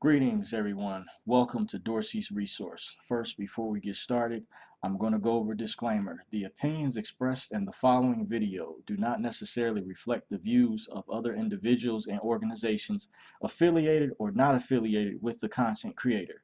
Greetings, everyone. Welcome to Dorsey's Resource. First, before we get started, I'm going to go over a disclaimer. The opinions expressed in the following video do not necessarily reflect the views of other individuals and organizations affiliated or not affiliated with the content creator.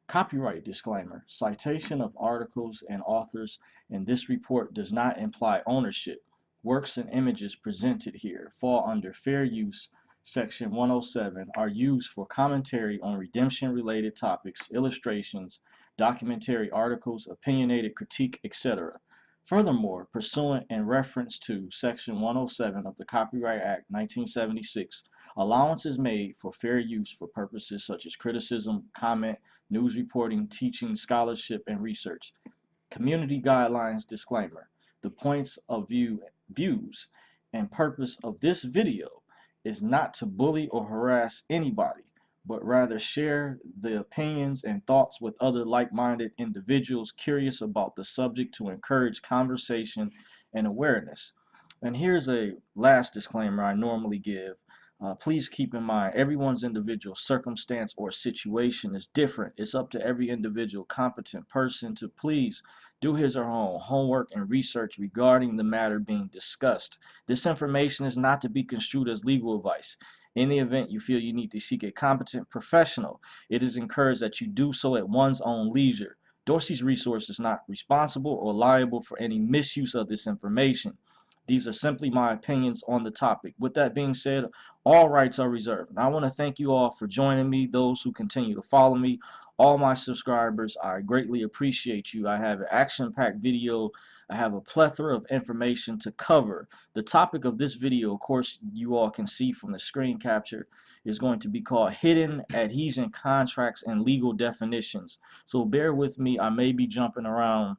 Copyright disclaimer. Citation of articles and authors in this report does not imply ownership. Works and images presented here fall under fair use. Section 107 are used for commentary on redemption-related topics, illustrations, documentary articles, opinionated critique, etc. Furthermore, pursuant and reference to Section 107 of the Copyright Act 1976, allowance is made for fair use for purposes such as criticism, comment, news reporting, teaching, scholarship, and research. Community guidelines disclaimer. The points of views and purpose of this video is not to bully or harass anybody, but rather share the opinions and thoughts with other like-minded individuals curious about the subject to encourage conversation and awareness. And here's a last disclaimer I normally give. Please keep in mind everyone's individual circumstance or situation is different. It's up to every individual competent person to please do his or her own homework and research regarding the matter being discussed. This information is not to be construed as legal advice. In the event you feel you need to seek a competent professional, it is encouraged that you do so at one's own leisure. Dorsey's Resource is not responsible or liable for any misuse of this information. These are simply my opinions on the topic. With that being said, all rights are reserved. And I want to thank you all for joining me, those who continue to follow me, all my subscribers. I greatly appreciate you. I have an action-packed video. I have a plethora of information to cover. The topic of this video, of course, you all can see from the screen capture, is going to be called Hidden Adhesion Contracts and Legal Definitions. So bear with me. I may be jumping around.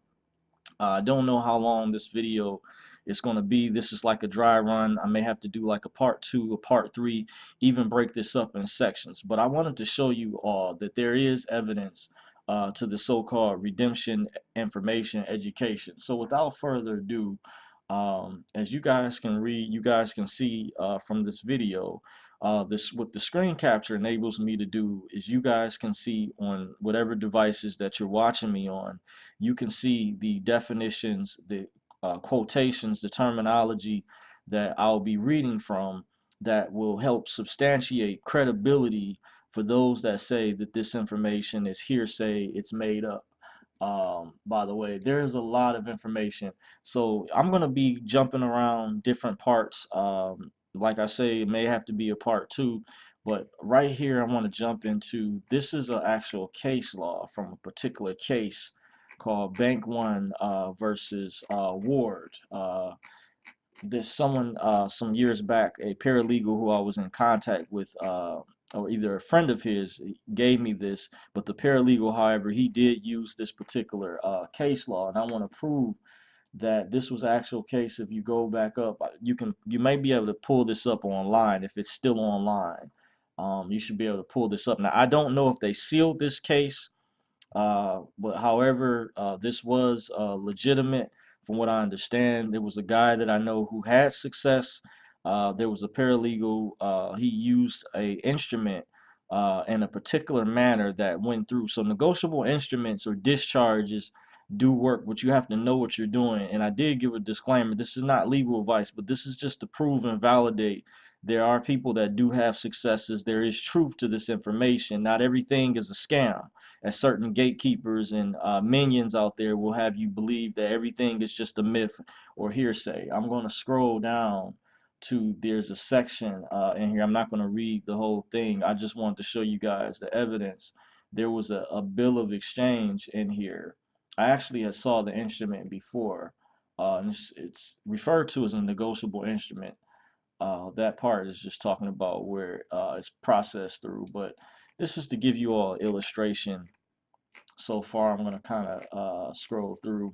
I don't know how long this video is going to be. This is like a dry run. I may have to do like a part 2, a part 3, even break this up in sections. But I wanted to show you all that there is evidence to the so-called redemption information education. So without further ado, as you guys can read, you guys can see from this video, this what the screen capture enables me to do is you guys can see on whatever devices that you're watching me on, you can see the definitions, the quotations, the terminology that I'll be reading from that will help substantiate credibility for those that say that this information is hearsay, it's made up. By the way, there's a lot of information. So I'm going to be jumping around different parts. Like I say, it may have to be a part 2. But right here, I want to jump into, this is an actual case law from a particular case called Bank One versus Ward. There's someone some years back, a paralegal who I was in contact with, or either a friend of his gave me this, but the paralegal, however, he did use this particular case law, and I want to prove that this was actual case. If you go back up, you may be able to pull this up online if it's still online. You should be able to pull this up. Now, I don't know if they sealed this case, but however, this was legitimate from what I understand. There was a guy that I know who had success. There was a paralegal. He used a instrument in a particular manner that went through. So negotiable instruments or discharges do work, but you have to know what you're doing. And I did give a disclaimer. This is not legal advice, but this is just to prove and validate there are people that do have successes. There is truth to this information. Not everything is a scam, as certain gatekeepers and minions out there will have you believe that everything is just a myth or hearsay. I'm going to scroll down to, there's a section in here. I'm not going to read the whole thing. I just wanted to show you guys the evidence. There was a bill of exchange in here. I actually had saw the instrument before. And it's referred to as a negotiable instrument. That part is just talking about where it's processed through, but this is to give you all illustration. So far, I'm going to kind of scroll through.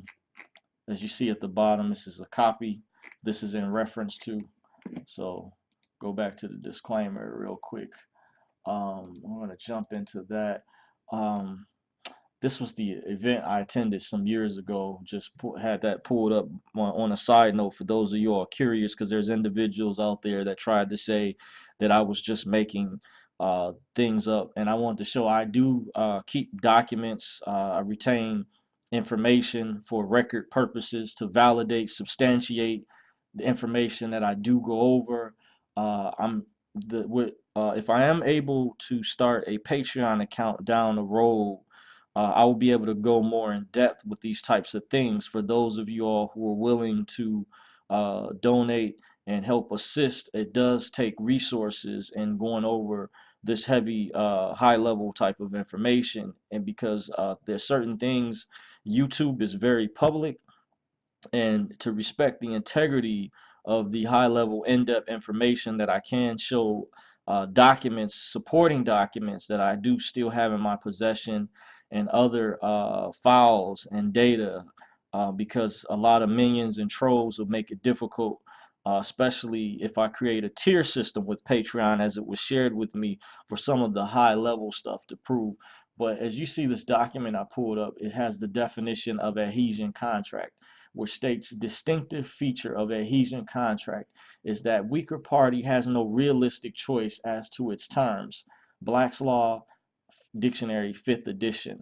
As you see at the bottom, this is a copy. This is in reference to. So go back to the disclaimer real quick. I'm going to jump into that. This was the event I attended some years ago. Just had that pulled up on a side note for those of you all curious, because there's individuals out there that tried to say that I was just making things up. And I want to show I do keep documents. I retain information for record purposes to validate, substantiate the information that I do go over. I'm the with If I am able to start a Patreon account down the road, I will be able to go more in depth with these types of things for those of you all who are willing to donate and help assist. It does take resources in going over this heavy, high level type of information. And because there's certain things, YouTube is very public, and to respect the integrity of the high level in-depth information that I can show, documents, supporting documents that I do still have in my possession, and other files and data, because a lot of minions and trolls will make it difficult, especially if I create a tier system with Patreon, as it was shared with me, for some of the high level stuff to prove. But as you see, this document I pulled up, it has the definition of adhesion contract, which states distinctive feature of adhesion contract is that weaker party has no realistic choice as to its terms. Black's Law Dictionary, 5th edition.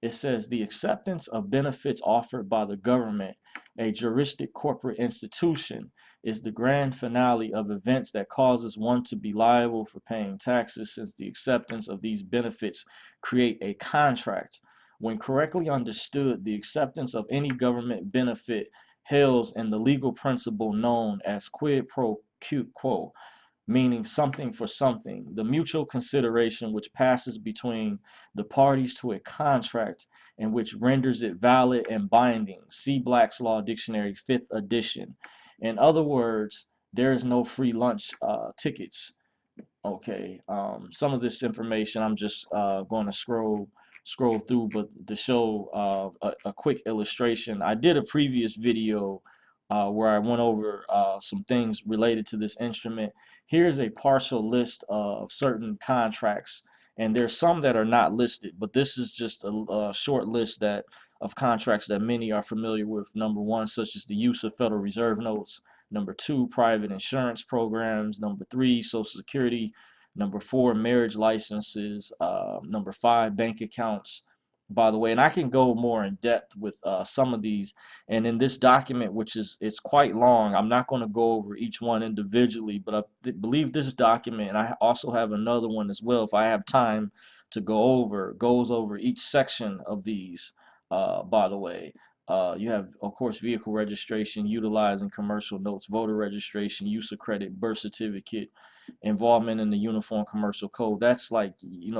It says the acceptance of benefits offered by the government, a juristic corporate institution, is the grand finale of events that causes one to be liable for paying taxes, since the acceptance of these benefits create a contract. When correctly understood, the acceptance of any government benefit hails in the legal principle known as quid pro quo, meaning something for something, the mutual consideration which passes between the parties to a contract and which renders it valid and binding. See Black's Law Dictionary, 5th edition. In other words, there is no free lunch tickets. Okay, some of this information I'm just going to scroll through, but to show a quick illustration, I did a previous video where I went over some things related to this instrument. Here's a partial list of certain contracts, and there's some that are not listed, but this is just a short list that of contracts that many are familiar with. Number one, such as the use of Federal Reserve notes. Number two, private insurance programs. Number three, Social Security. Number four, marriage licenses. Number five, bank accounts. By the way, and I can go more in depth with some of these. And in this document, which is it's quite long, I'm not going to go over each one individually, but I believe this document, and I also have another one as well, if I have time to go over, goes over each section of these. By the way, you have, of course, vehicle registration, utilizing commercial notes, voter registration, use of credit, birth certificate, involvement in the Uniform Commercial Code. That's like,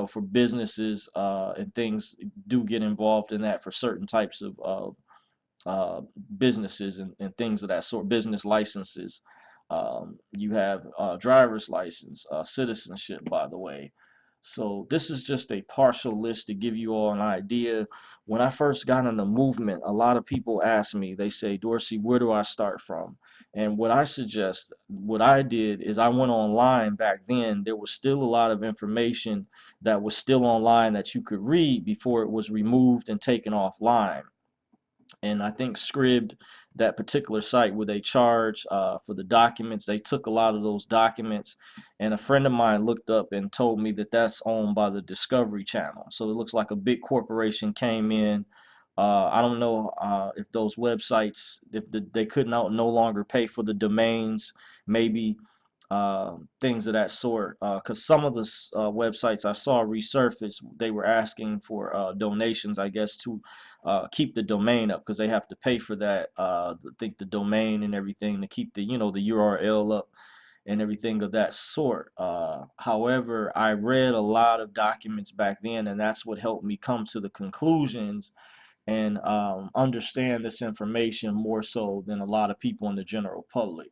for businesses, and things do get involved in that for certain types of uh, businesses and things of that sort, business licenses. You have driver's license, citizenship, by the way. So this is just a partial list to give you all an idea. When I first got in the movement, a lot of people ask me, they say, Dorsey, where do I start from? And what I suggest, what I did is I went online back then. There was still a lot of information that was still online that you could read before it was removed and taken offline. And I think Scribd, that particular site where they charge for the documents, they took a lot of those documents. And a friend of mine looked up and told me that that's owned by the Discovery Channel. So it looks like a big corporation came in. I don't know if those websites, if they could no longer pay for the domains, maybe things of that sort. Because some of the websites I saw resurface, they were asking for donations, I guess, to keep the domain up, because they have to pay for that. I think the domain and everything to keep the URL up and everything of that sort. However, I read a lot of documents back then, and that's what helped me come to the conclusions and understand this information more so than a lot of people in the general public.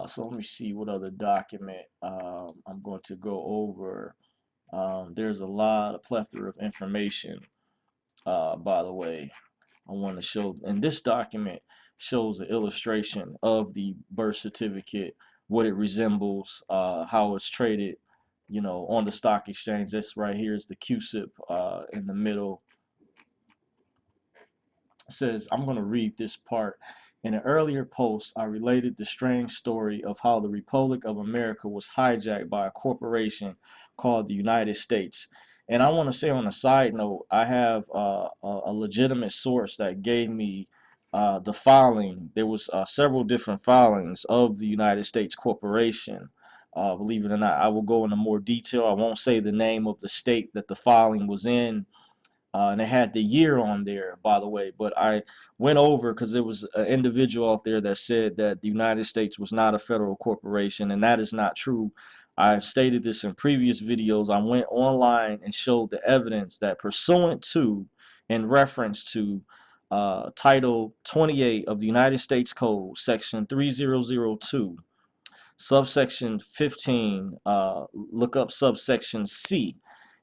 So let me see what other document I'm going to go over. There's a plethora of information, by the way. I want to show, and this document shows an illustration of the birth certificate, what it resembles, how it's traded, on the stock exchange. This right here is the QSIP in the middle. It says, I'm going to read this part. In an earlier post, I related the strange story of how the Republic of America was hijacked by a corporation called the United States. And I want to say on a side note, I have a legitimate source that gave me the filing. There was several different filings of the United States corporation. Believe it or not, I will go into more detail. I won't say the name of the state that the filing was in, and it had the year on there, by the way. But I went over because there was an individual out there that said that the United States was not a federal corporation, and that is not true. I've stated this in previous videos. I went online and showed the evidence that pursuant to, in reference to, Title 28 of the United States Code, Section 3002, subsection 15, look up subsection C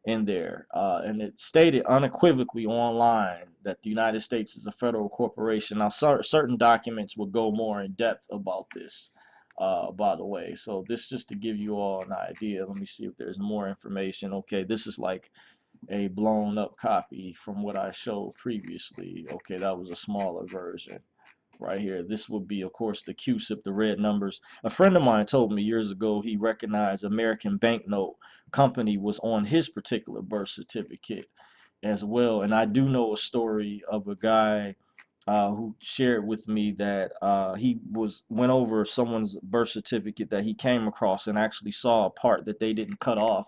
in there, and it stated unequivocally online that the United States is a federal corporation. Now, certain documents will go more in depth about this, by the way. So this just to give you all an idea. Let me see if there's more information. Okay, this is like a blown up copy from what I showed previously. Okay, that was a smaller version right here. This would be, of course, the QSIP, the red numbers. A friend of mine told me years ago he recognized American Banknote Company was on his particular birth certificate as well. And I do know a story of a guy who shared with me that he went over someone's birth certificate that he came across and actually saw a part that they didn't cut off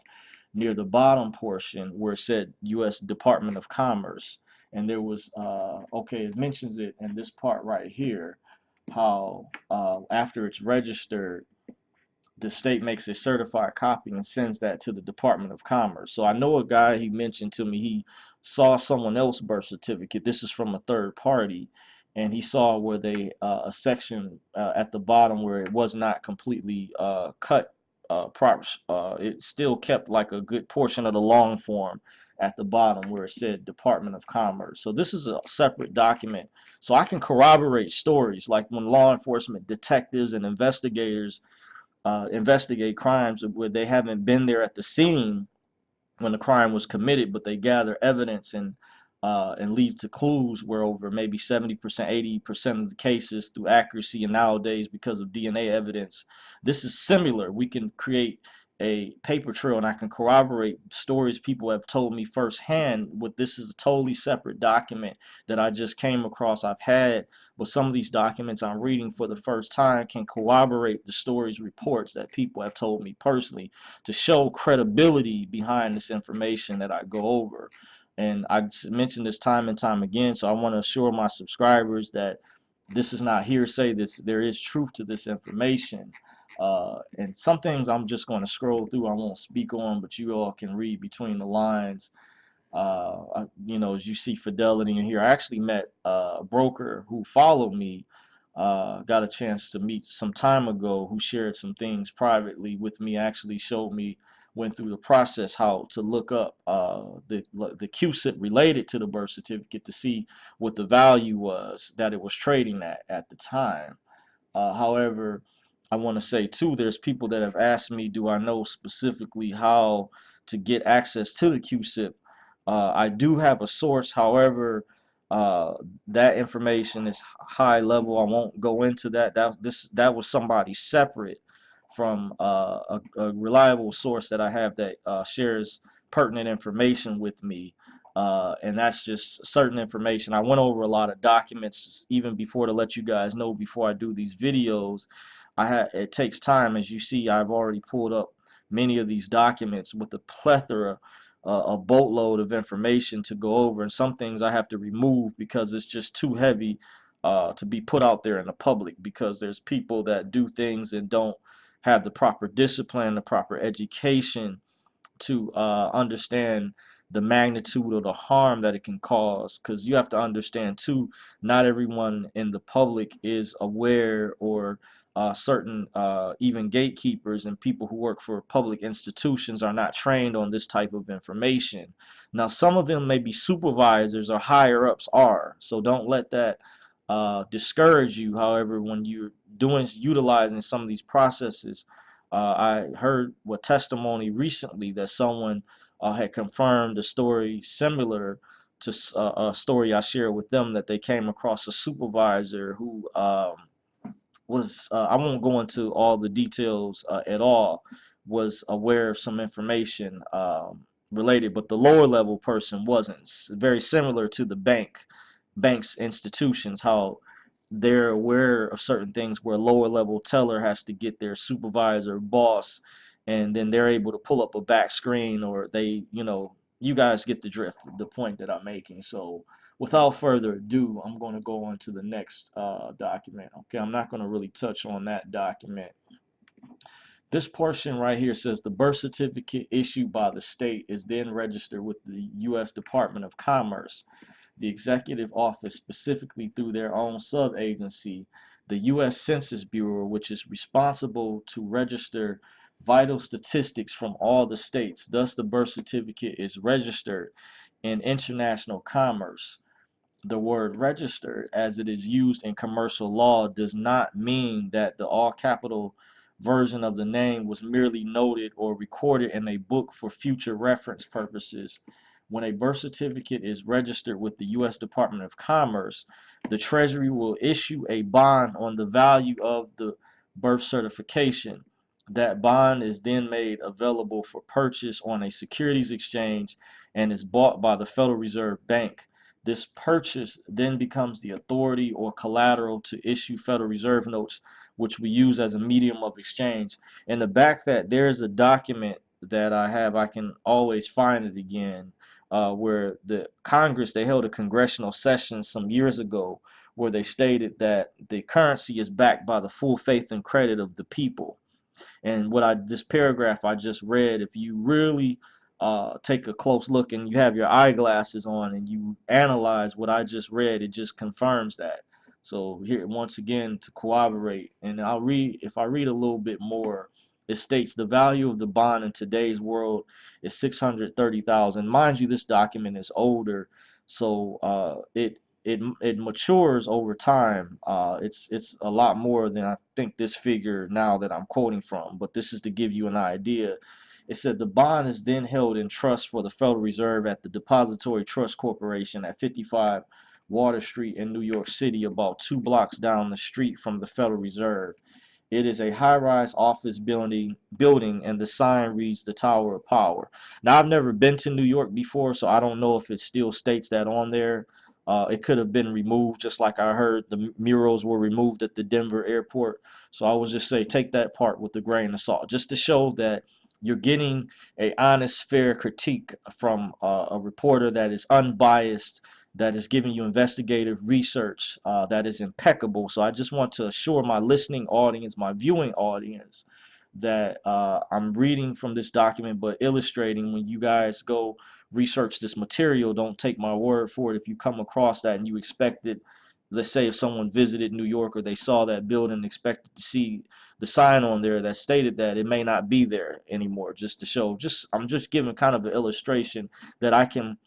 near the bottom portion where it said U.S. Department of Commerce. And there was, okay, it mentions it in this part right here, how after it's registered, the state makes a certified copy and sends that to the Department of Commerce. So I know a guy, he mentioned to me he saw someone else's birth certificate. This is from a third party, and he saw where they a section at the bottom where it was not completely cut proper. It still kept like a good portion of the long form at the bottom where it said Department of Commerce. So this is a separate document. So I can corroborate stories like when law enforcement detectives and investigators investigate crimes where they haven't been there at the scene when the crime was committed, but they gather evidence and lead to clues where over maybe 70%, 80% of the cases through accuracy, and nowadays because of DNA evidence, this is similar. We can create a paper trail, and I can corroborate stories people have told me firsthand. With this is a totally separate document that I just came across. I've had, but some of these documents I'm reading for the first time can corroborate the stories, reports that people have told me personally to show credibility behind this information that I go over. And I mentioned this time and time again, so I want to assure my subscribers that this is not hearsay. There is truth to this information. And some things I'm just going to scroll through. I won't speak on, but you all can read between the lines. You know, as you see Fidelity in here, I actually met a broker who followed me, got a chance to meet some time ago, who shared some things privately with me, actually showed me, went through the process how to look up the QSIP related to the birth certificate to see what the value was that it was trading at the time. However, I want to say too, there's people that have asked me, do I know specifically how to get access to the QSIP? I do have a source, however, uh, that information is high level. I won't go into that. That was somebody separate from a reliable source that I have that shares pertinent information with me. And that's just certain information. I went over a lot of documents even before to let you guys know before I do these videos. It takes time. As you see, I've already pulled up many of these documents with a plethora, a boatload of information to go over, and some things I have to remove because it's just too heavy to be put out there in the public, because there's people that do things and don't have the proper discipline, the proper education to understand the magnitude of the harm that it can cause. Because you have to understand too, not everyone in the public is aware, or certain even gatekeepers and people who work for public institutions are not trained on this type of information. Now some of them, maybe supervisors or higher ups, are, so don't let that discourage you. However, when you're utilizing some of these processes, I heard a testimony recently that someone had confirmed a story similar to a story I shared with them that they came across a supervisor who was I won't go into all the details at all, was aware of some information related, but the lower level person wasn't. Very similar to the banks institutions, how they're aware of certain things where lower level teller has to get their supervisor boss, and then they're able to pull up a back screen, or they, you guys get the drift, the point that I'm making. So without further ado, I'm going to go on to the next document. Okay, I'm not going to really touch on that document. This portion right here says the birth certificate issued by the state is then registered with the U.S. Department of Commerce, the executive office, specifically through their own sub-agency, the U.S. Census Bureau, which is responsible to register vital statistics from all the states. Thus, the birth certificate is registered in international commerce. The word registered, as it is used in commercial law, does not mean that the all capital version of the name was merely noted or recorded in a book for future reference purposes. When a birth certificate is registered with the U.S. Department of Commerce, the Treasury will issue a bond on the value of the birth certification. That bond is then made available for purchase on a securities exchange and is bought by the Federal Reserve Bank. This purchase then becomes the authority or collateral to issue Federal Reserve notes, which we use as a medium of exchange. In the back that there's a document that I have, I can always find it again, where the Congress, they held a congressional session some years ago where they stated that the currency is backed by the full faith and credit of the people. And this paragraph I just read, if you really take a close look and you have your eyeglasses on and you analyze what I just read, it just confirms that. So here, once again, to corroborate, and if I read a little bit more, it states the value of the bond in today's world is 630,000. Mind you, this document is older, so it matures over time. It's a lot more than I think this figure now that I'm quoting from, but this is to give you an idea. It said the bond is then held in trust for the Federal Reserve at the Depository Trust Corporation at 55 Water Street in New York City, about 2 blocks down the street from the Federal Reserve. It is a high-rise office building, and the sign reads the Tower of Power. Now, I've never been to New York before, so I don't know if it still states that on there. It could have been removed, just like I heard the murals were removed at the Denver airport. So I would just say take that part with a grain of salt, just to show that you're getting a honest, fair critique from a reporter that is unbiased, that is giving you investigative research that is impeccable. So I just want to assure my listening audience, my viewing audience, that I'm reading from this document, but illustrating. When you guys go research this material, don't take my word for it. If you come across that and you expected, let's say if someone visited New York or they saw that building, expected to see the sign on there that stated that, it may not be there anymore. Just to show, I'm just giving kind of an illustration that I can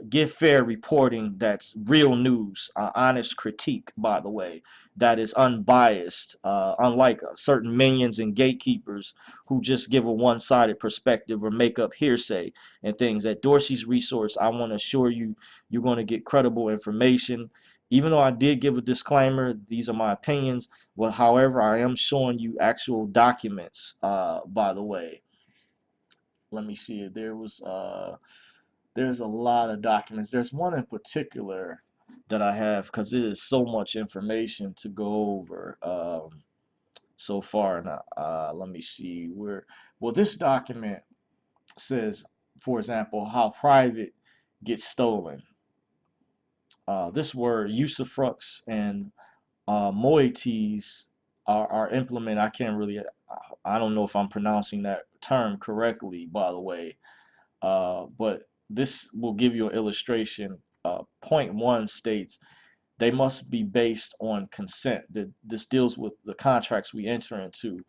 give fair reporting that's real news, honest critique, by the way, that is unbiased, unlike certain minions and gatekeepers who just give a one-sided perspective or make up hearsay and things. At Dorsey's Resource, I want to assure you, you're going to get credible information. Even though I did give a disclaimer, these are my opinions. Well, however, I am showing you actual documents, by the way. Let me see. There's a lot of documents. There's one in particular that I have because it is so much information to go over so far. Now, let me see where. Well, this document says, for example, how private gets stolen. This word usufructs and moieties are implemented. I can't really. I don't know if I'm pronouncing that term correctly, by the way. But this will give you an illustration. Point one states they must be based on consent. This deals with the contracts we enter into.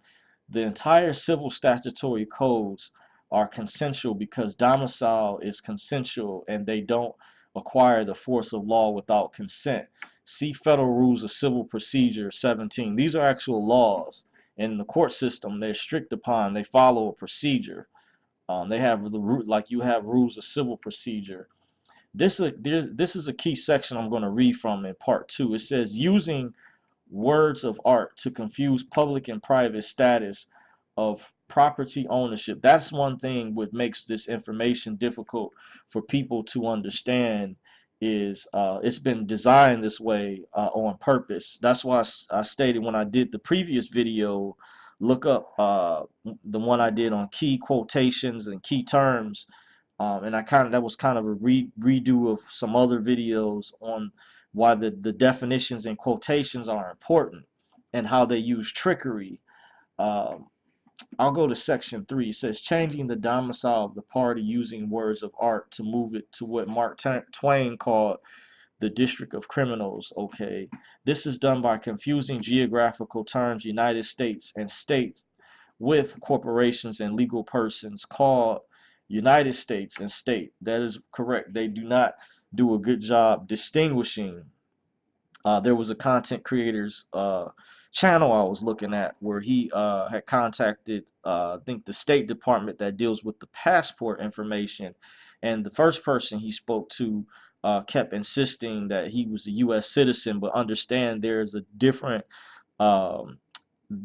The entire civil statutory codes are consensual because domicile is consensual and they don't acquire the force of law without consent. See Federal Rules of Civil Procedure 17. These are actual laws. In the court system, they're strict upon, they follow a procedure. They have the root, like you have rules of civil procedure. This is a key section I'm going to read from in part 2. It says using words of art to confuse public and private status of property ownership. That's one thing what makes this information difficult for people to understand is it's been designed this way on purpose. That's why I stated when I did the previous video, look up the one I did on key quotations and key terms. And that was kind of a redo of some other videos on why the definitions and quotations are important and how they use trickery. Um, I'll go to section 3. It says changing the domicile of the party using words of art to move it to what Mark Twain called the district of criminals. Okay, this is done by confusing geographical terms United States and states with corporations and legal persons called United States and state. That is correct. They do not do a good job distinguishing. There was a content creator's channel I was looking at where he had contacted, I think, the State Department that deals with the passport information. And the first person he spoke to kept insisting that he was a U.S. citizen, but understand there's a different um,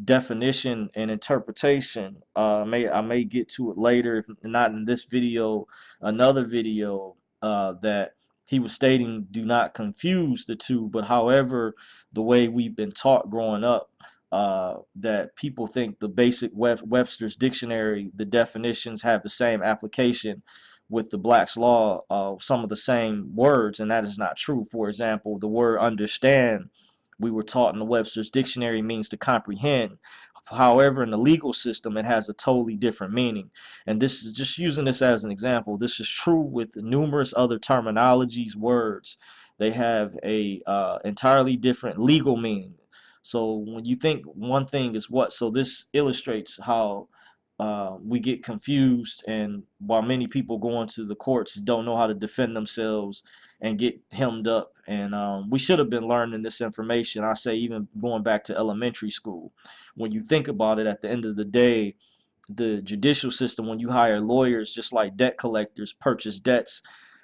definition and interpretation. I may get to it later, if not in this video, another video that he was stating do not confuse the two. But however, the way we've been taught growing up, that people think the basic Webster's dictionary, the definitions have the same application with the Black's Law, some of the same words, and that is not true. For example, the word understand, we were taught in the Webster's dictionary, means to comprehend. However, in the legal system, it has a totally different meaning. And this is just using this as an example. This is true with numerous other terminologies, words. They have a entirely different legal meaning. So when you think one thing is what, so this illustrates how we get confused, and while many people go into the courts don't know how to defend themselves and get hemmed up. And we should have been learning this information. I say even going back to elementary school. When you think about it, at the end of the day, the judicial system, when you hire lawyers, just like debt collectors, purchase debts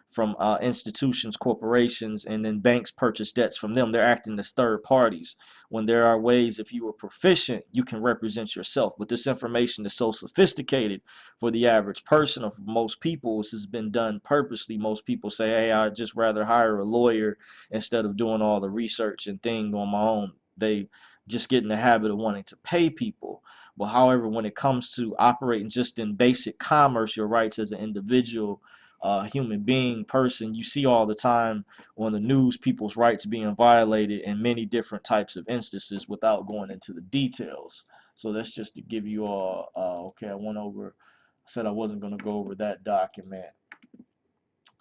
from institutions, corporations, and then banks purchase debts from them. They're acting as third parties. When there are ways, if you are proficient, you can represent yourself. But this information is so sophisticated for the average person, or for most people, this has been done purposely. Most people say, hey, I'd just rather hire a lawyer instead of doing all the research and thing on my own. They just get in the habit of wanting to pay people. But however, when it comes to operating just in basic commerce, your rights as an individual, human being, person, you see all the time on the news people's rights being violated in many different types of instances without going into the details. So that's just to give you all, okay, I went over, I said I wasn't going to go over that document.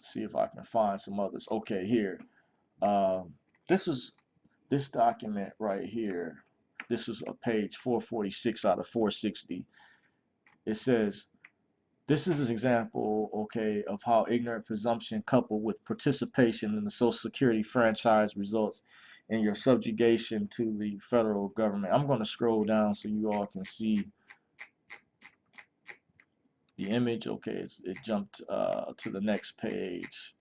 See if I can find some others. Okay, here. Um, this is this document right here. This is a page 446 out of 460. It says, this is an example, okay, of how ignorant presumption coupled with participation in the Social Security franchise results in your subjugation to the federal government. I'm going to scroll down so you all can see the image. Okay, it jumped to the next page.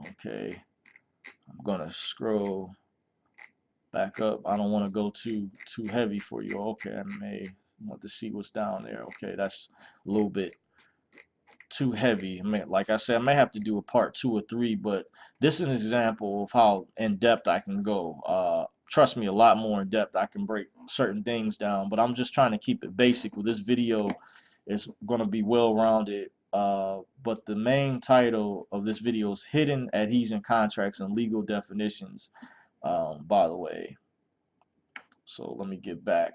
Okay, I'm going to scroll back up. I don't want to go too heavy for you. Okay, I may want to see what's down there. Okay, that's a little bit too heavy. I mean, like I said, I may have to do a part 2 or 3, but this is an example of how in depth I can go. Trust me, a lot more in depth. I can break certain things down, but I'm just trying to keep it basic. With this video, it's going to be well-rounded. But the main title of this video is Hidden Adhesion Contracts and Legal Definitions, by the way. So let me get back.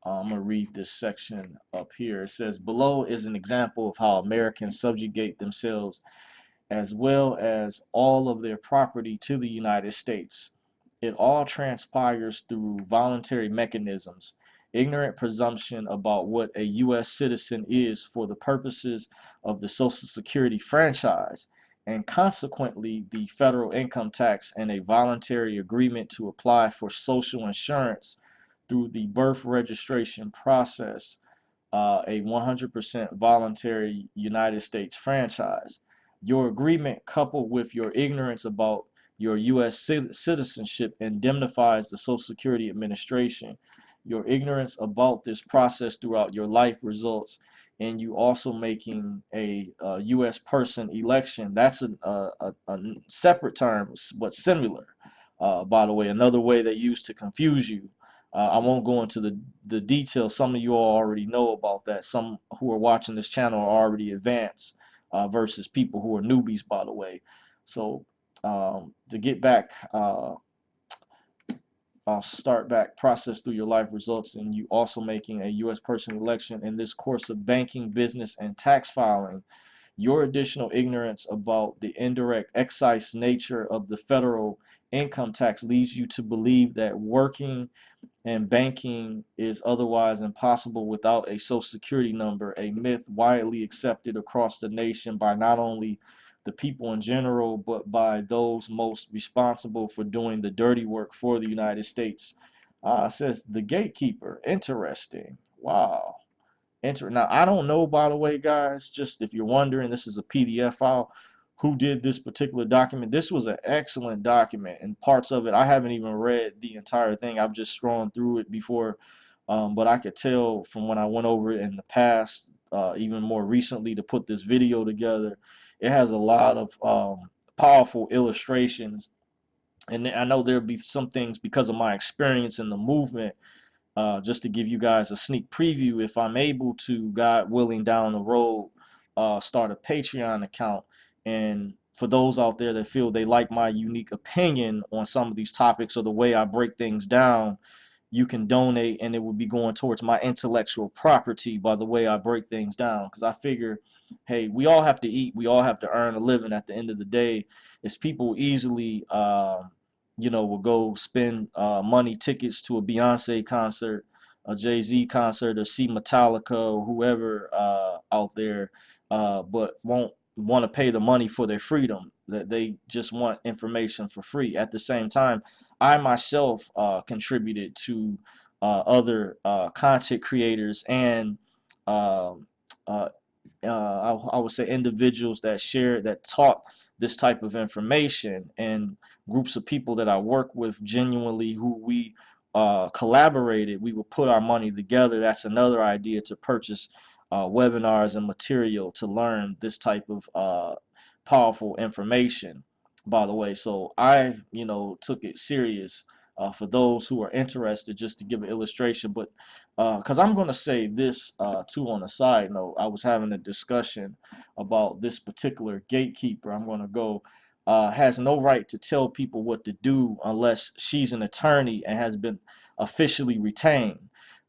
I'm going to read this section up here. It says, below is an example of how Americans subjugate themselves as well as all of their property to the United States. It all transpires through voluntary mechanisms, ignorant presumption about what a U.S. citizen is for the purposes of the Social Security franchise, and consequently the federal income tax, and a voluntary agreement to apply for social insurance through the birth registration process, a 100% voluntary United States franchise. Your agreement, coupled with your ignorance about your U.S. citizenship, indemnifies the Social Security Administration. Your ignorance about this process throughout your life results in you also making a U.S. person election. That's a separate term, but similar. By the way, another way they use to confuse you. I won't go into the details. Some of you all already know about that. Some who are watching this channel are already advanced versus people who are newbies, by the way. So to get back, I'll start back, process through your life results in you also making a U.S. person election in this course of banking, business, and tax filing. Your additional ignorance about the indirect excise nature of the federal income tax leads you to believe that working and banking is otherwise impossible without a social security number, a myth widely accepted across the nation by not only the people in general, but by those most responsible for doing the dirty work for the United States. Says the gatekeeper. Interesting. Wow. Now, I don't know, by the way, guys, just if you're wondering, this is a PDF file. Who did this particular document? This was an excellent document, and parts of it, I haven't even read the entire thing. I've just scrolled through it before, but I could tell from when I went over it in the past, even more recently to put this video together, it has a lot of powerful illustrations. And I know there'll be some things because of my experience in the movement, just to give you guys a sneak preview, if I'm able to, God willing, down the road, start a Patreon account. And for those out there that feel they like my unique opinion on some of these topics or the way I break things down, you can donate, and it will be going towards my intellectual property by the way I break things down. Because I figure, hey, we all have to eat, we all have to earn a living at the end of the day. It's people easily, will go spend money tickets to a Beyonce concert, a Jay-Z concert, or see Metallica or whoever out there, but won't want to pay the money for their freedom. That they just want information for free. At the same time, I myself contributed to other content creators and um uh, I would say individuals that shared, that taught this type of information, and groups of people that I work with genuinely who we collaborated. We would put our money together. That's another idea, to purchase webinars and material to learn this type of powerful information, by the way. So I, took it serious for those who are interested, just to give an illustration. But because I'm going to say this too on a side note, I was having a discussion about this particular gatekeeper. I'm going to go, has no right to tell people what to do unless she's an attorney and has been officially retained.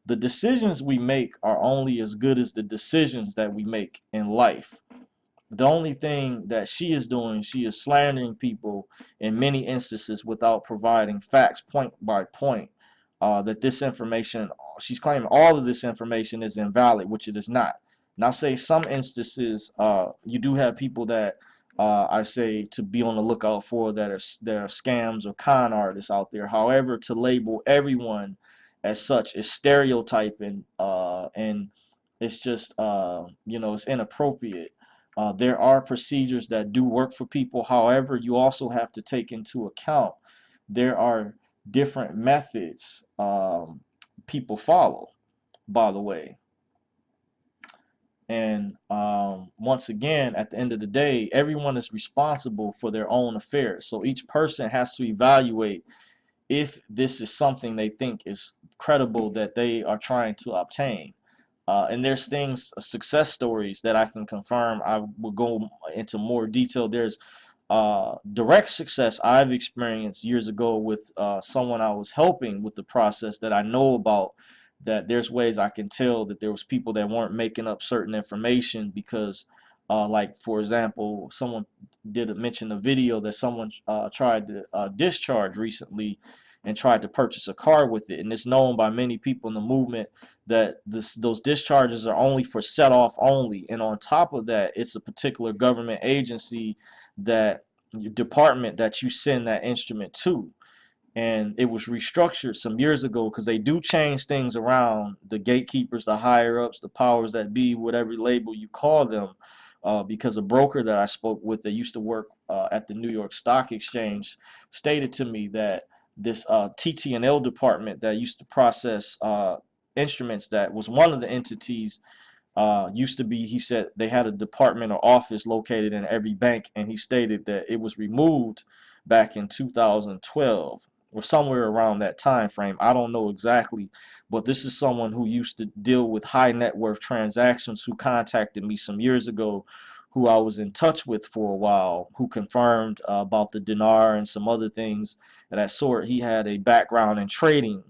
The decisions we make are only as good as the decisions that we make in life. The only thing that she is doing, she is slandering people in many instances without providing facts point by point. That this information, she's claiming all of this information is invalid, which it is not. Now, say some instances, you do have people that I say to be on the lookout for, that are there are scams or con artists out there. However, to label everyone as such is stereotyping, and it's just it's inappropriate. There are procedures that do work for people. However, you also have to take into account there are different methods people follow, by the way. And once again, at the end of the day, everyone is responsible for their own affairs. So each person has to evaluate if this is something they think is credible that they are trying to obtain. And there's things, success stories that I can confirm. I will go into more detail. There's direct success I've experienced years ago with someone I was helping with the process that I know about, that there's ways I can tell that there was people that weren't making up certain information because like for example, someone did mention a video that someone tried to discharge recently and tried to purchase a car with it, and it's known by many people in the movement that those discharges are only for set off only, and on top of that, it's a particular government agency, that department that you send that instrument to. And it was restructured some years ago because they do change things around, the gatekeepers, the higher ups, the powers that be, whatever label you call them. because a broker that I spoke with that used to work at the New York Stock Exchange stated to me that this TT&L department that used to process instruments, that was one of the entities, used to be, he said, they had a department or office located in every bank, and he stated that it was removed back in 2012 or somewhere around that time frame. I don't know exactly, but this is someone who used to deal with high net worth transactions, who contacted me some years ago, who I was in touch with for a while, who confirmed about the dinar and some other things of that sort. He had a background in trading.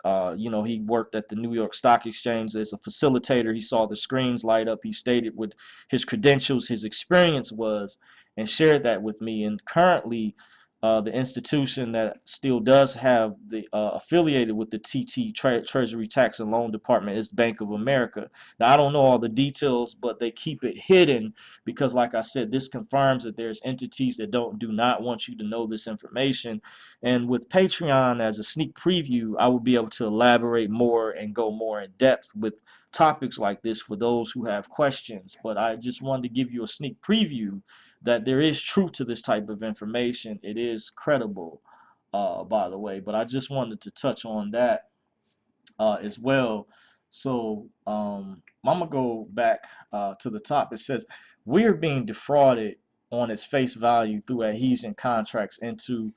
He worked at the New York Stock Exchange as a facilitator. He saw the screens light up. He stated what his credentials, his experience was, and shared that with me. And currently, the institution that still does have the affiliated with the Treasury Tax and Loan Department is Bank of America. Now, I don't know all the details, but they keep it hidden because, like I said, this confirms that there's entities that do not want you to know this information. And with Patreon as a sneak preview, I will be able to elaborate more and go more in depth with topics like this for those who have questions. But I just wanted to give you a sneak preview that there is truth to this type of information. It is credible, by the way. But I just wanted to touch on that as well. So I'm gonna go back to the top. It says we are being defrauded on its face value through adhesion contracts into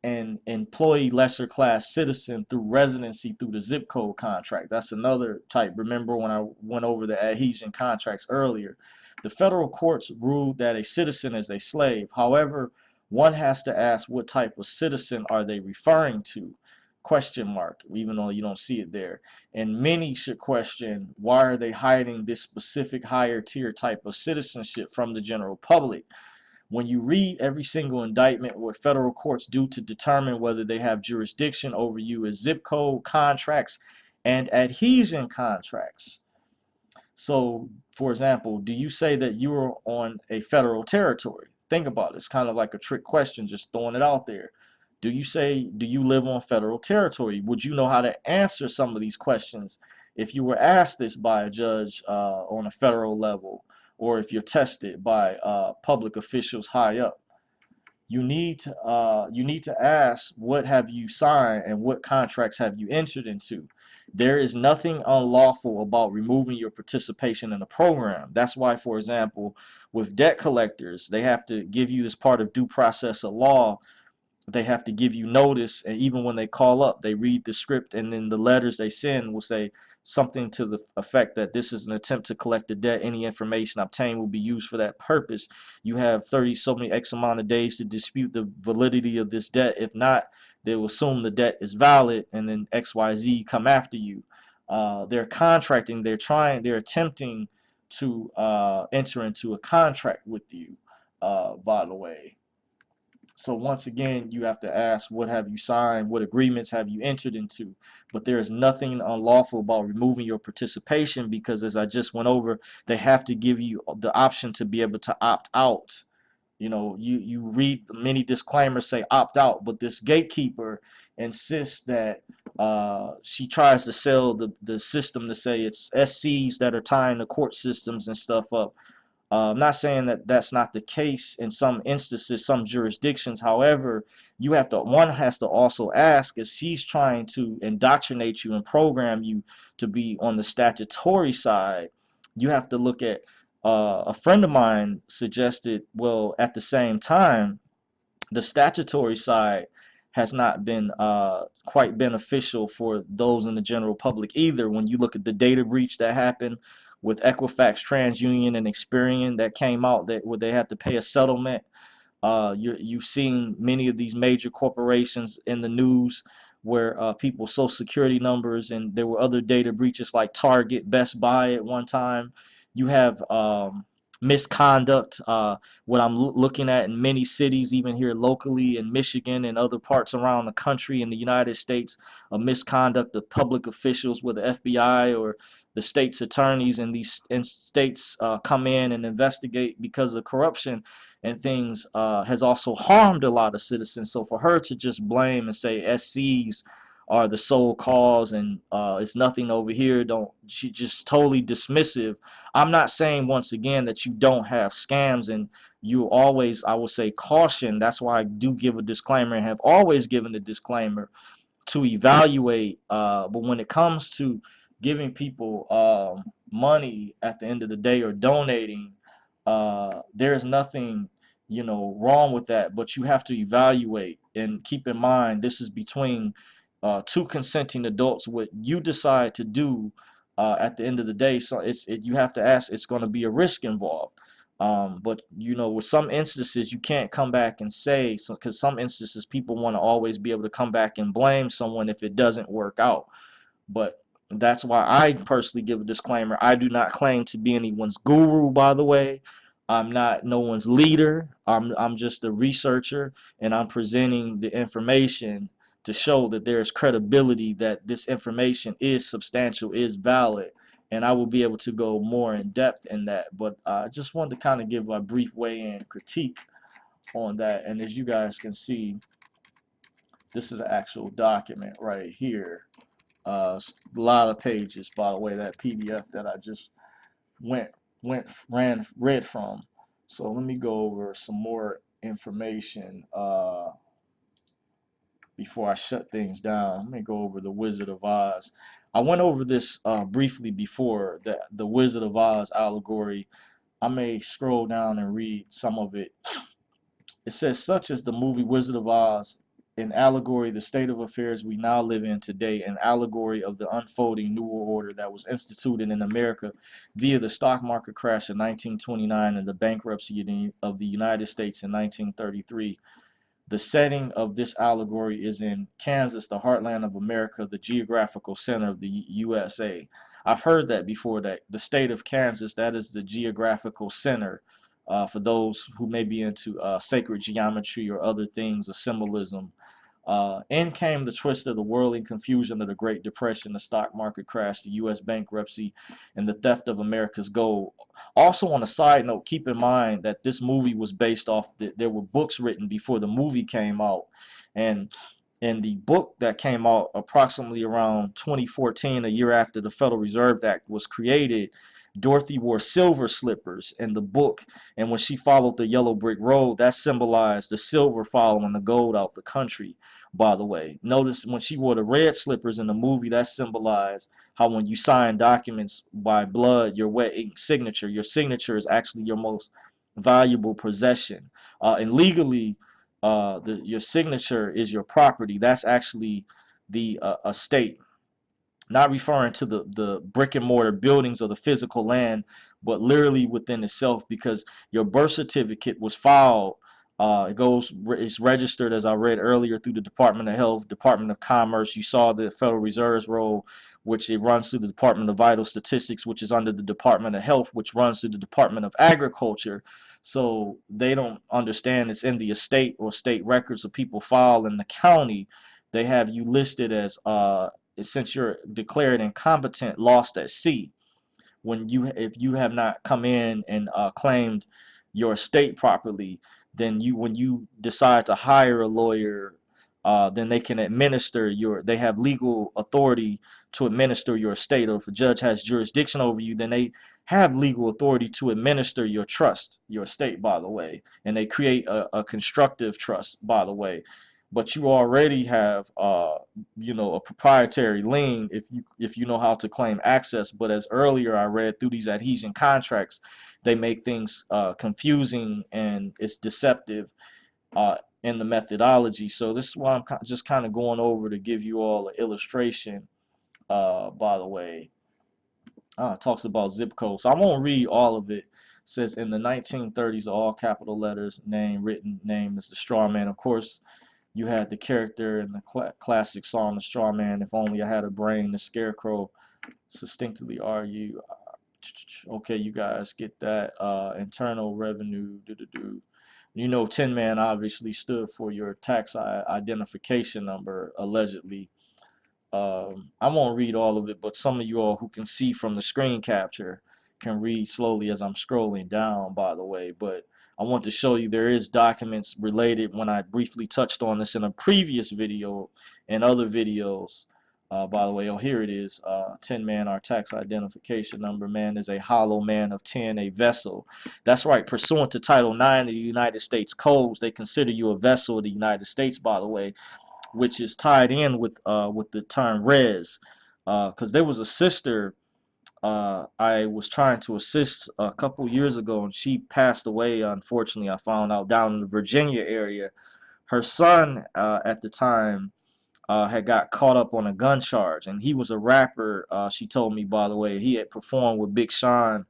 an employee lesser class citizen through residency through the zip code contract. That's another type. Remember when I went over the adhesion contracts earlier? The federal courts ruled that a citizen is a slave. However, one has to ask, what type of citizen are they referring to? Question mark, even though you don't see it there. And many should question, why are they hiding this specific higher tier type of citizenship from the general public? When you read every single indictment, what federal courts do to determine whether they have jurisdiction over you is zip code contracts and adhesion contracts. So, for example, do you say that you are on a federal territory? Think about it. It's kind of like a trick question, just throwing it out there. Do you say, do you live on federal territory? Would you know how to answer some of these questions if you were asked this by a judge on a federal level, or if you're tested by public officials high up? You need to ask, what have you signed and what contracts have you entered into? There is nothing unlawful about removing your participation in a program. That's why, for example, with debt collectors, they have to give you, as part of due process of law, they have to give you notice, and even when they call up, they read the script, and then the letters they send will say something to the effect that this is an attempt to collect the debt. Any information obtained will be used for that purpose. You have 30 so many X amount of days to dispute the validity of this debt. If not, they will assume the debt is valid, and then XYZ come after you. They're contracting, they're attempting to enter into a contract with you, by the way. So once again, you have to ask, what have you signed? What agreements have you entered into? But there is nothing unlawful about removing your participation, because, as I just went over, they have to give you the option to be able to opt out. You read many disclaimers say opt out, but this gatekeeper insists that she tries to sell the system to say it's SCs that are tying the court systems and stuff up. I'm not saying that that's not the case in some instances, some jurisdictions. However, one has to also ask, if she's trying to indoctrinate you and program you to be on the statutory side, you have to look at, a friend of mine suggested, well, at the same time, the statutory side has not been quite beneficial for those in the general public either. When you look at the data breach that happened with Equifax, TransUnion, and Experian, that came out that where they had to pay a settlement. You've seen many of these major corporations in the news where people's social security numbers, and there were other data breaches like Target, Best Buy at one time. You have misconduct, what I'm looking at in many cities, even here locally in Michigan and other parts around the country in the United States, of misconduct of public officials, where the FBI or the state's attorneys in these states come in and investigate because of corruption and things, has also harmed a lot of citizens. So for her to just blame and say SCs are the sole cause, and it's nothing over here. Don't She just totally dismissive. I'm not saying, once again, that you don't have scams, and you always, I would say, caution. That's why I do give a disclaimer and have always given a disclaimer to evaluate. But when it comes to giving people money at the end of the day, or donating, there's nothing, wrong with that. But you have to evaluate and keep in mind, this is between two consenting adults. What you decide to do at the end of the day, so you have to ask. It's going to be a risk involved. But with some instances, you can't come back and say, so, because some instances people want to always be able to come back and blame someone if it doesn't work out. But that's why I personally give a disclaimer. I do not claim to be anyone's guru, by the way. I'm not no one's leader. I'm just a researcher, and I'm presenting the information to show that there is credibility, that this information is substantial, is valid, and I will be able to go more in depth in that. But I just wanted to kind of give a brief weigh-in critique on that. And as you guys can see, this is an actual document right here. A lot of pages, by the way, that PDF that I just read from. So let me go over some more information before I shut things down. Let me go over the Wizard of Oz. I went over this briefly before, the Wizard of Oz allegory. I may scroll down and read some of it. It says, such as the movie Wizard of Oz, an allegory, the state of affairs we now live in today, an allegory of the unfolding New World Order that was instituted in America via the stock market crash in 1929 and the bankruptcy of the United States in 1933. The setting of this allegory is in Kansas, the heartland of America, the geographical center of the USA. I've heard that before, that the state of Kansas, that is the geographical center. For those who may be into sacred geometry or other things of symbolism. In came the twist of the whirling confusion of the Great Depression, the stock market crash, the U.S. bankruptcy, and the theft of America's gold. Also, on a side note, keep in mind that this movie was based off, there were books written before the movie came out. And in the book that came out approximately around 2014, a year after the Federal Reserve Act was created, Dorothy wore silver slippers in the book, and when she followed the yellow brick road, that symbolized the silver following the gold out the country, by the way. Notice when she wore the red slippers in the movie, that symbolized how when you sign documents by blood, your wet ink signature, your signature is actually your most valuable possession. And legally, your signature is your property. That's actually the estate, not referring to the brick and mortar buildings or the physical land, but literally within itself, because your birth certificate was filed. It's registered, as I read earlier, through the Department of Health, Department of Commerce. You saw the Federal Reserve's role, which it runs through the Department of Vital Statistics, which is under the Department of Health, which runs through the Department of Agriculture. So they don't understand it's in the estate or state records of people filed in the county. They have you listed as since you're declared incompetent, lost at sea, when if you have not come in and claimed your estate properly, then when you decide to hire a lawyer, then they can administer they have legal authority to administer your estate. Or if a judge has jurisdiction over you, then they have legal authority to administer your trust, your estate, by the way, and they create a constructive trust, by the way. But you already have a proprietary lien if you know how to claim access. But as earlier I read through these adhesion contracts, they make things confusing, and it's deceptive in the methodology. So this is why I'm just kind of going over to give you all an illustration. By the way, it talks about zip codes. So I won't read all of it. It says in the 1930s, all capital letters, written name is the straw man. Of course, you had the character in the classic song, The Straw Man, If Only I Had a Brain, the Scarecrow, succinctly argue. Okay, you guys get that. Internal revenue, Tin Man obviously stood for your tax identification number, allegedly. I won't read all of it, but some of you all who can see from the screen capture, can read slowly as I'm scrolling down, by the way. But I want to show you there is documents related when I briefly touched on this in a previous video and other videos. By the way, oh, here it is. 10 man, our tax identification number. Man is a hollow man of 10, a vessel. That's right. Pursuant to Title 9 of the United States Codes, they consider you a vessel of the United States, by the way, which is tied in with the term res. Because there was a sister I was trying to assist a couple years ago, and she passed away. Unfortunately, I found out down in the Virginia area. Her son at the time had got caught up on a gun charge, and he was a rapper. She told me, by the way, he had performed with Big Sean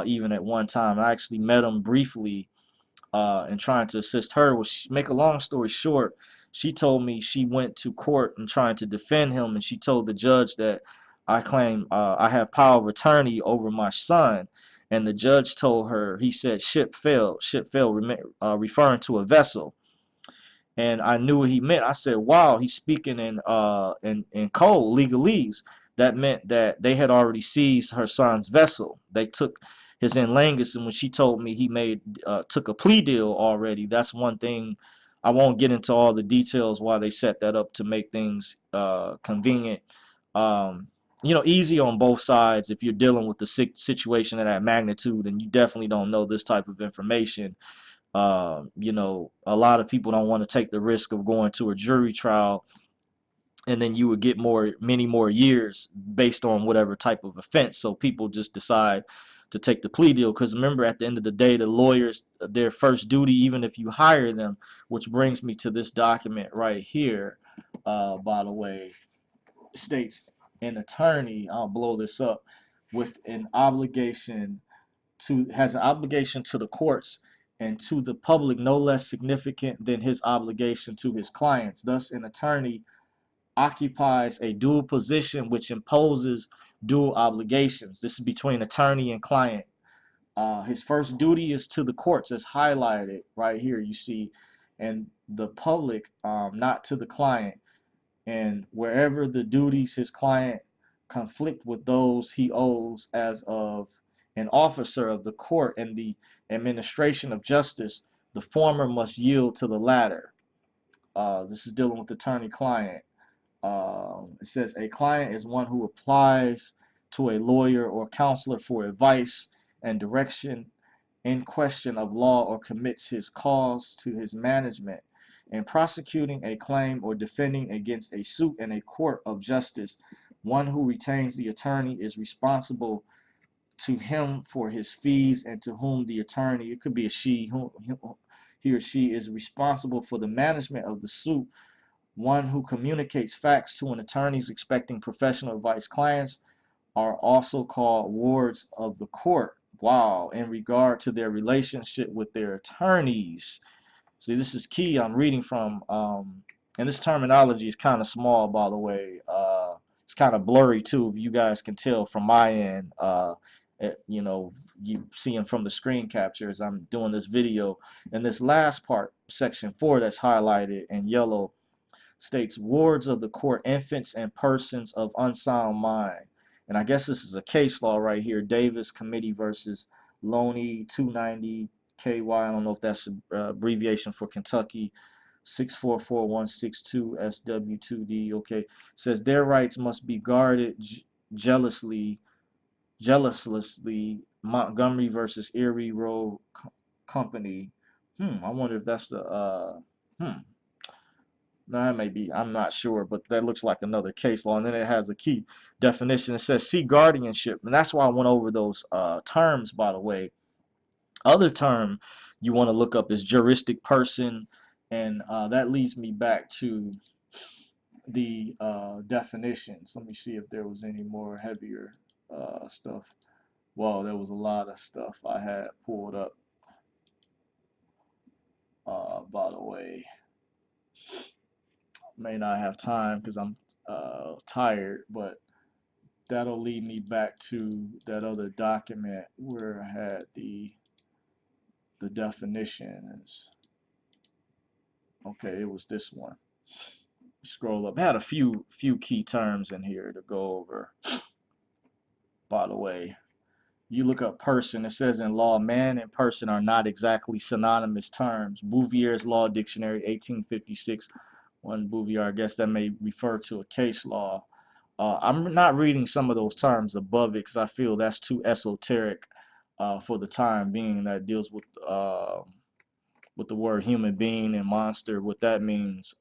even at one time. I actually met him briefly and trying to assist her. Was make a long story short, she told me she went to court and trying to defend him, and she told the judge that I claim I have power of attorney over my son, and the judge told her, he said ship failed, referring to a vessel. And I knew what he meant. I said, "Wow, he's speaking in code legalese." That meant that they had already seized her son's vessel. They took his Langus, and when she told me he took a plea deal already, that's one thing. I won't get into all the details why they set that up to make things convenient. Um, easy on both sides if you're dealing with the situation of that magnitude, and you definitely don't know this type of information. A lot of people don't want to take the risk of going to a jury trial, and then you would get many more years based on whatever type of offense. So people just decide to take the plea deal, because remember, at the end of the day, the lawyers, their first duty, even if you hire them, which brings me to this document right here, by the way, states an attorney, I'll blow this up, with an obligation has an obligation to the courts and to the public no less significant than his obligation to his clients. Thus, an attorney occupies a dual position which imposes dual obligations. This is between attorney and client. His first duty is to the courts, as highlighted right here, you see, and the public, not to the client. And wherever the duties his client conflict with those he owes as of an officer of the court and the administration of justice, the former must yield to the latter. This is dealing with attorney-client. It says a client is one who applies to a lawyer or counselor for advice and direction in question of law, or commits his cause to his management. In prosecuting a claim or defending against a suit in a court of justice, one who retains the attorney is responsible to him for his fees, and to whom the attorney, it could be a she, he or she is responsible for the management of the suit. One who communicates facts to an attorney's expecting professional advice clients are also called wards of the court. Wow, in regard to their relationship with their attorneys. See, this is key. I'm reading from, and this terminology is kind of small, by the way. It's kind of blurry too, if you guys can tell from my end. You seeing from the screen captures. I'm doing this video, and this last part, section 4, that's highlighted in yellow, states wards of the court, infants and persons of unsound mind. And I guess this is a case law right here, Davis Committee versus Loney 290 KY. I don't know if that's an abbreviation for Kentucky. 644162 SW2D. Okay, it says their rights must be guarded jealously. Montgomery versus Erie Road Company. I wonder if that's the no, that may be. I'm not sure, but that looks like another case law. And then it has a key definition. It says see guardianship. And that's why I went over those terms, by the way. Other term you want to look up is juristic person. And that leads me back to the definitions. Let me see if there was any more heavier stuff. Well, there was a lot of stuff I had pulled up, by the way. May not have time because I'm tired, but that'll lead me back to that other document where I had the definitions. Okay, it was this one. Scroll up. I had a few key terms in here to go over, by the way. You look up person, it says in law, man and person are not exactly synonymous terms. Bouvier's Law Dictionary, 1856. One Bouvier, I guess that may refer to a case law. I'm not reading some of those terms above it because I feel that's too esoteric for the time being. That deals with the word human being and monster, what that means.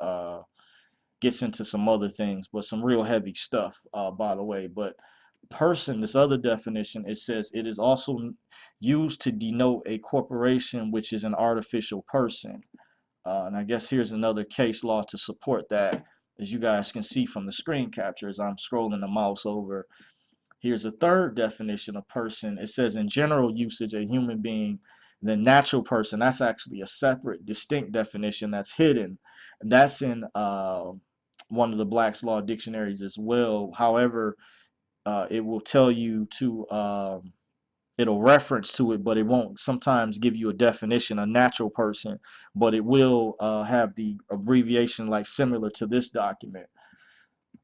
Gets into some other things, but some real heavy stuff, by the way. But person, this other definition, it says it is also used to denote a corporation which is an artificial person. And I guess here's another case law to support that, as you guys can see from the screen capture as I'm scrolling the mouse over. Here's a third definition of person. It says in general usage, a human being. The natural person, that's actually a separate, distinct definition that's hidden. That's in one of the Black's Law dictionaries as well. However, it will tell you to, it'll reference to it, but it won't sometimes give you a definition, a natural person, but it will have the abbreviation like similar to this document.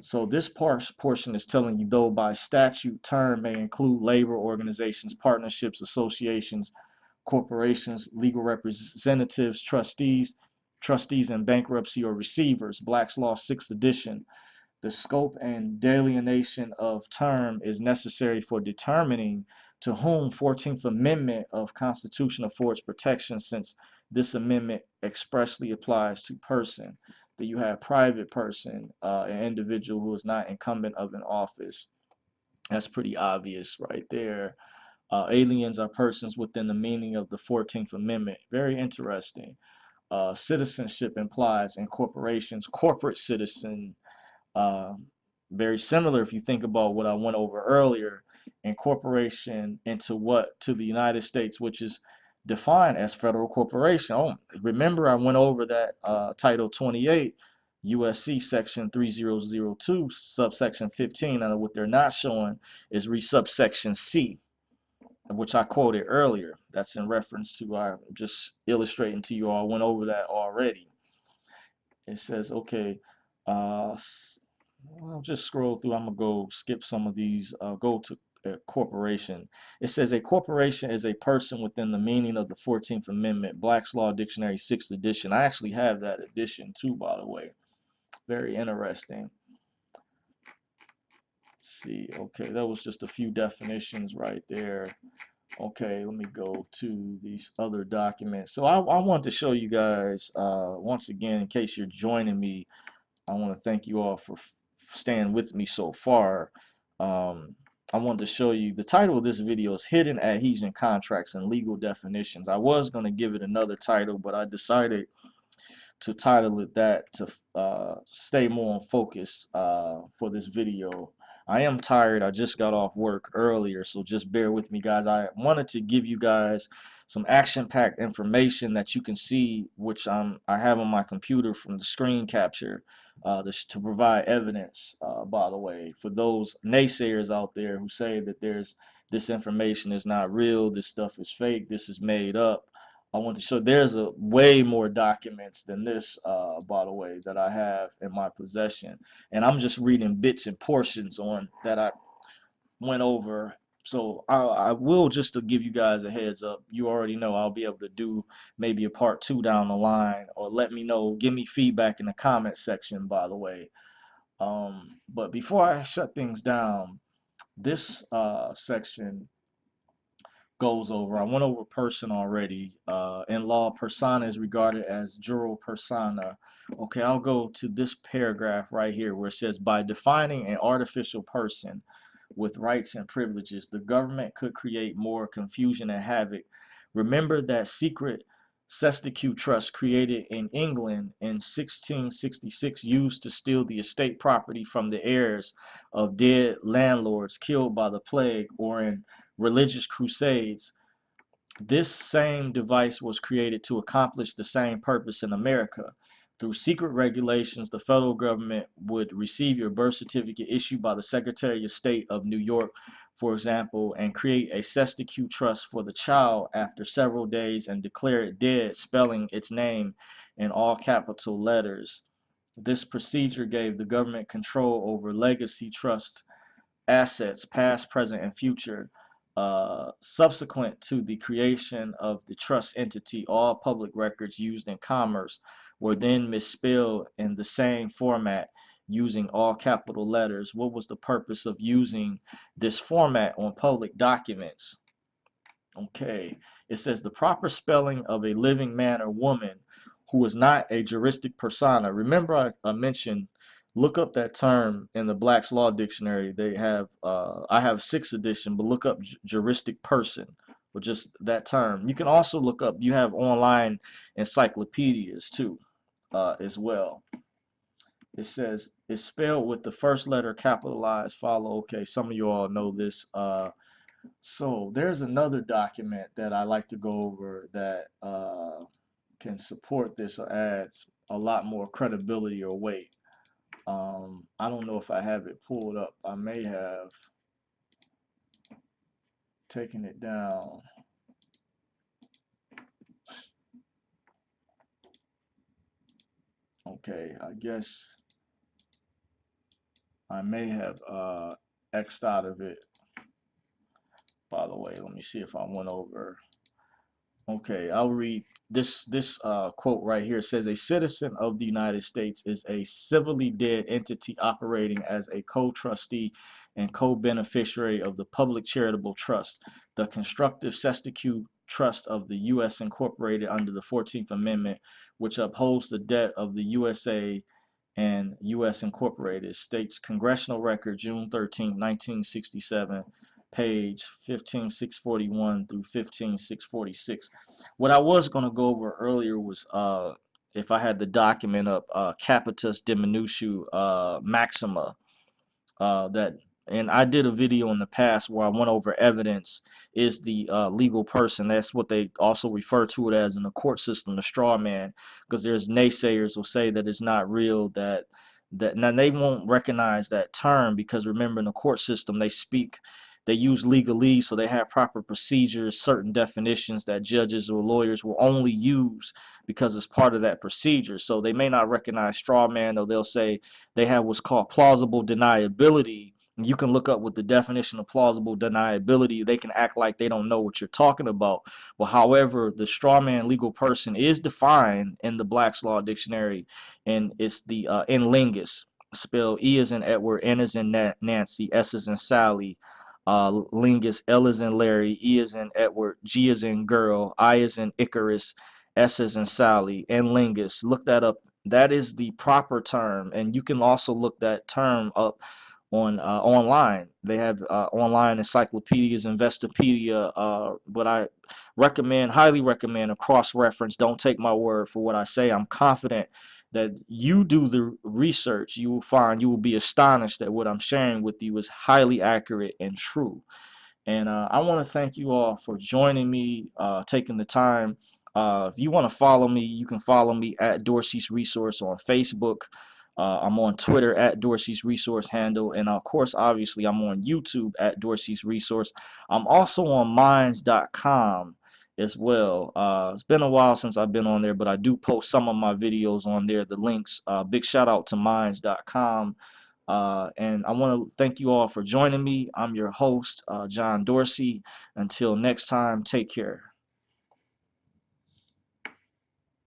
So this portion is telling you, though by statute, term may include labor organizations, partnerships, associations, corporations, legal representatives, trustees in bankruptcy or receivers. Black's Law 6th edition. The scope and delineation of term is necessary for determining to whom 14th Amendment of Constitution affords protection, since this amendment expressly applies to person. That you have private person, an individual who is not incumbent of an office. That's pretty obvious right there. Aliens are persons within the meaning of the 14th Amendment. Very interesting. Citizenship implies in corporations, corporate citizen. uh, Very similar if you think about what I went over earlier, incorporation into what to the United States, which is defined as federal corporation. Oh, remember I went over that Title 28 USC section 3002 subsection 15, and what they're not showing is resubsection C, which I quoted earlier. That's in reference to, I just illustrating to you all, I went over that already. It says, okay, uh, I'll just scroll through. I'm gonna go skip some of these. Go to corporation. It says a corporation is a person within the meaning of the 14th Amendment, Black's Law Dictionary, 6th edition. I actually have that edition too, by the way. Very interesting. Let's see, okay, that was just a few definitions right there. Okay, let me go to these other documents. So I want to show you guys, once again, in case you're joining me, I want to thank you all for staying with me so far. I wanted to show you, the title of this video is Hidden Adhesion Contracts and Legal Definitions. I was going to give it another title, but I decided to title it that to stay more on focus for this video. I am tired. I just got off work earlier, so just bear with me, guys. I wanted to give you guys some action-packed information that you can see, which I have on my computer from the screen capture, this, to provide evidence, by the way, for those naysayers out there who say that this information is not real, this stuff is fake, this is made up. I want to show there's a way more documents than this, by the way, that I have in my possession, and I'm just reading bits and portions on that I went over. So I will, just to give you guys a heads up, you already know I'll be able to do maybe a part 2 down the line, or let me know, give me feedback in the comment section, by the way. But before I shut things down, this section goes over. I went over person already. In law, persona is regarded as juror persona. Okay, I'll go to this paragraph right here where it says, by defining an artificial person with rights and privileges, the government could create more confusion and havoc. Remember that secret Cestui trust created in England in 1666 used to steal the estate property from the heirs of dead landlords killed by the plague or in religious crusades. This same device was created to accomplish the same purpose in America. Through secret regulations, the federal government would receive your birth certificate issued by the Secretary of State of New York, for example, and create a Cestui trust for the child after several days and declare it dead, spelling its name in all capital letters. This procedure gave the government control over legacy trust assets, past, present, and future. Subsequent to the creation of the trust entity, all public records used in commerce were then misspelled in the same format using all capital letters. What was the purpose of using this format on public documents? Okay, it says the proper spelling of a living man or woman who is not a juristic persona. Remember, I mentioned look up that term in the Black's Law Dictionary. They have I have sixth edition, but look up juristic person or just that term. You can also look up. You have online encyclopedias too, as well. It says it's spelled with the first letter capitalized. Follow. Okay, some of you all know this. So there's another document that I like to go over that can support this or adds a lot more credibility or weight. I don't know if I have it pulled up. I may have taken it down. Okay, I guess I may have X'd out of it. By the way, let me see if I went over. Okay, I'll read this quote right here. It says a citizen of the United States is a civilly dead entity operating as a co-trustee and co-beneficiary of the public charitable trust, the constructive sesquicu trust of the U.S. incorporated under the 14th Amendment, which upholds the debt of the USA and U.S. Incorporated. States Congressional Record, June 13, 1967, page 15641 through 15646. What I was going to go over earlier was if I had the document up, Capitis Diminutio Maxima, that and I did a video in the past where I went over evidence is the legal person. That's what they also refer to it as in the court system, the straw man, because there's naysayers will say that it's not real, that now they won't recognize that term because remember in the court system they use legalese, so they have proper procedures, certain definitions that judges or lawyers will only use because it's part of that procedure. So they may not recognize straw man, or they'll say they have what's called plausible deniability. You can look up with the definition of plausible deniability. They can act like they don't know what you're talking about. Well, however, the straw man legal person is defined in the Black's Law Dictionary, and it's the in lingus, spelled E as in Edward, N as in Nancy, S as in Sally, lingus, L as in Larry, E as in Edward, G as in girl, I as in Icarus, S as in Sally, and lingus. Look that up. That is the proper term, and you can also look that term up on online. They have online encyclopedias, Investopedia. But I highly recommend a cross reference. Don't take my word for what I say. I'm confident that you do the research. You will find, you will be astonished that what I'm sharing with you is highly accurate and true. And I want to thank you all for joining me, taking the time. If you want to follow me, you can follow me at Dorsey's Resource on Facebook. I'm on Twitter at Dorsey's Resource handle. And of course, obviously, I'm on YouTube at Dorsey's Resource. I'm also on Minds.com as well. It's been a while since I've been on there, but I do post some of my videos on there, the links. Big shout out to Minds.com. And I want to thank you all for joining me. I'm your host, John Dorsey. Until next time, take care.